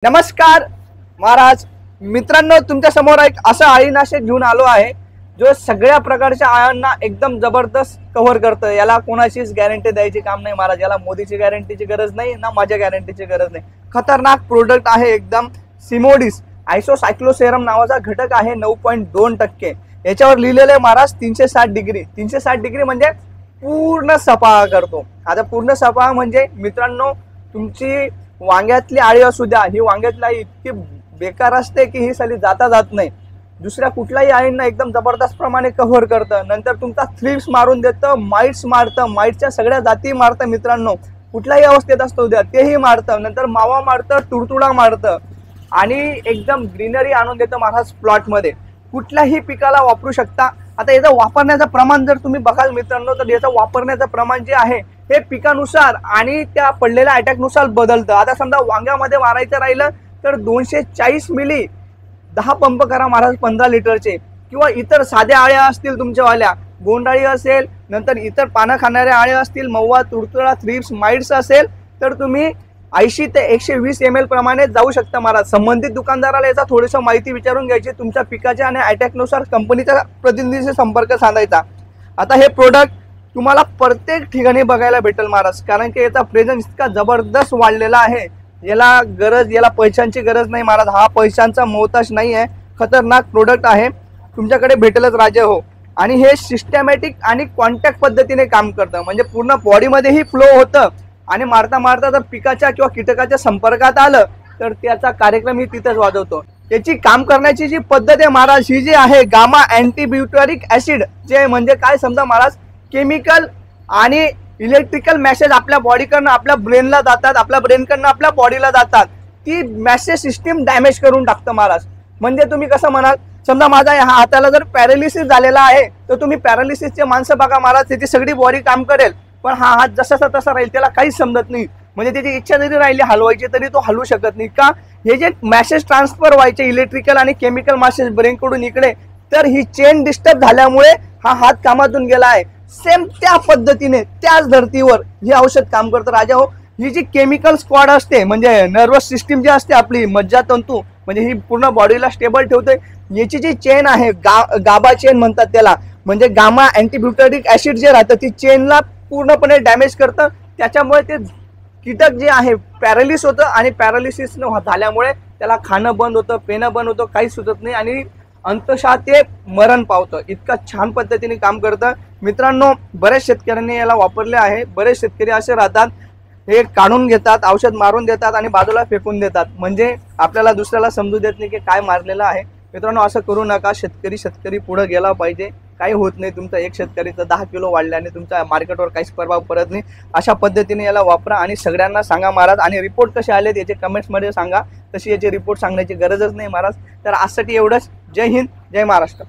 नमस्कार महाराज मित्रांनो, तुमच्या समोर एक असं अळीनाशक घेऊन आलो आहे जो सगळ्या प्रकारच्या अळ्यांना एकदम जबरदस्त कव्हर करतं। याला कोणाचीच गॅरंटी द्यायची काम नाही महाराज। याला मोदीची गॅरंटीची गरज नाही ना माझ्या गॅरंटीची गरज नाही। खतरनाक प्रोडक्ट आहे एकदम। सिमोडिस आयसोसायक्लोसेरम नावाचा घटक आहे 9.2%। याच्यावर लिहिलेलं आहे महाराज 360 डिग्री। 360 डिग्री म्हणजे पूर्ण सफा करतो। आता पूर्ण सफा म्हणजे मित्रांनो, तुमची वांग्यातली आळी असू द्या, ही वांग्यातली आळी इतकी बेकार असते की ही साली जात नाही। दुसऱ्या कुठल्याही आळींना एकदम जबरदस्त प्रमाणे कव्हर करतं। नंतर तुमचा थ्रिप्स मारून देतं, माइट्स मारतं, माइट्सच्या सगळ्या जाती मारतं मित्रांनो। कुठल्याही अवस्थेत असतो द्या तेही मारतं। नंतर मावा मारतं, तुडतुडा मारतं आणि एकदम ग्रीनरी आणून देतं महाराज प्लॉटमध्ये। कुठल्याही पिकाला वापरू शकता। आता याचं वापरण्याचं प्रमाण जर तुम्ही बघाल मित्रांनो, तर याचं वापरण्याचं प्रमाण जे आहे हे पिकानुसार आणि त्या पडलेल्या अटॅकनुसार बदलतं। आता समजा वांग्यामध्ये मारायचं राहिलं तर 240 मिली 10 पंप करा महाराज 15 लिटरचे। किंवा इतर साध्या आळ्या असतील तुमच्यावाल्या, गोंडाळी असेल, नंतर इतर पानं खाणाऱ्या आळ्या असतील, मव्वा, तुडतुडा, थ्रिप्स, माइट्स असेल, तर तुम्ही 80 ते 120 ml प्रमाणे जाऊ शकता महाराज। संबंधित दुकानदाराला याचा थोडीशी माहिती विचारून घ्यायची, तुमच्या पिकाच्या आणि अटॅकनुसार कंपनीच्या प्रतिनिधीशी संपर्क साधायचा। आता हे प्रोडक्ट तुम्हाला प्रत्येक ठिकाणी बघायला भेटेल महाराज, कारण की याचा प्रेझेन्स इतका जबरदस्त वाढलेला आहे। याला पैशांची गरज नाही महाराज। हा पैशांचा मोहताज नाही आहे। खतरनाक प्रोडक्ट आहे, तुमच्याकडे भेटेलच राजा हो। आणि हे सिस्टमॅटिक आणि कॉन्टॅक्ट पद्धतीने काम करतं, म्हणजे पूर्ण बॉडीमध्येही फ्लो होतं आणि मारता मारता जर पिकाच्या किंवा कीटकाच्या संपर्कात आलं तर त्याचा कार्यक्रम ही तिथेच वाजवतो। याची काम करण्याची जी पद्धत आहे महाराज, ही जी आहे गामा अँटीब्युटरिक ऍसिड, जे म्हणजे काय समजा महाराज, केमिकल आणि इलेक्ट्रिकल मेसेज आपल्या बॉडीकडनं आपल्या ब्रेनला जातात, आपल्या ब्रेनकडनं आपल्या बॉडीला जातात। ती मेसेज सिस्टीम डॅमेज करून टाकतं महाराज। म्हणजे तुम्ही कसं म्हणाल, समजा माझा ह्या हाताला जर पॅरालिसिस झालेला आहे तर तुम्ही पॅरालिसिसचे माणसं बघा महाराज, त्याची सगळी बॉडी काम करेल पण हा हात जसाचा तसा राहील, त्याला काहीच समजत नाही। म्हणजे त्याची इच्छा जरी राहिली हलवायची तरी तो हलवू शकत नाही का? हे जे मेसेज ट्रान्सफर व्हायचे इलेक्ट्रिकल आणि केमिकल मेसेज ब्रेनकडून इकडे, तर ही चेन डिस्टर्ब झाल्यामुळे हा हात कामातून गेला आहे। सेम त्या पद्धतीने त्याच धर्तीवर हे औषध काम करतं राजा हो। ही जी केमिकल स्क्वॉड असते, म्हणजे नर्वस सिस्टीम जी असते आपली, मज्जातंतू, म्हणजे ही पूर्ण बॉडीला स्टेबल ठेवते। याची जी चेन आहे गाबा चेन म्हणतात त्याला, म्हणजे गामा अँटीब्युटरिक ऍसिड जे राहतं ती चेनला पूर्णपणे डॅमेज करतं। त्याच्यामुळे ते कीटक जे आहे पॅरालिस होतं आणि पॅरालिसिस झाल्यामुळे त्याला खाणं बंद होतं, पेणं बंद होतं, काही सुचत नाही आणि अंतशः ते मरण पावतं। इतका छान पद्धतीने काम करतं मित्रांनो। बरेच शेतकऱ्यांनी याला वापरले आहे। बरेच शेतकरी असे राहतात, हे काढून घेतात, औषध मारून देतात आणि बाजूला फेकून देतात, म्हणजे आपल्याला दुसऱ्याला समजू देत नाही की काय मारलेलं आहे। मित्रांनो, असं करू नका। शेतकरी पुढे गेला पाहिजे। काही होत नाही, तुमचा एक शेतकरीचा 10 किलो वाढल्याने तुमच्या मार्केटवर काहीच प्रभाव पडत नाही। अशा पद्धतीने याला वापरा आणि सगळ्यांना सांगा महाराज। आणि रिपोर्ट कसे आले याचे कमेंट्समध्ये सांगा, तशी याचे रिपोर्ट सांगण्याची गरजच नाही महाराज। तर आजसाठी एवढंच। जय हिंद, जय महाराष्ट्र।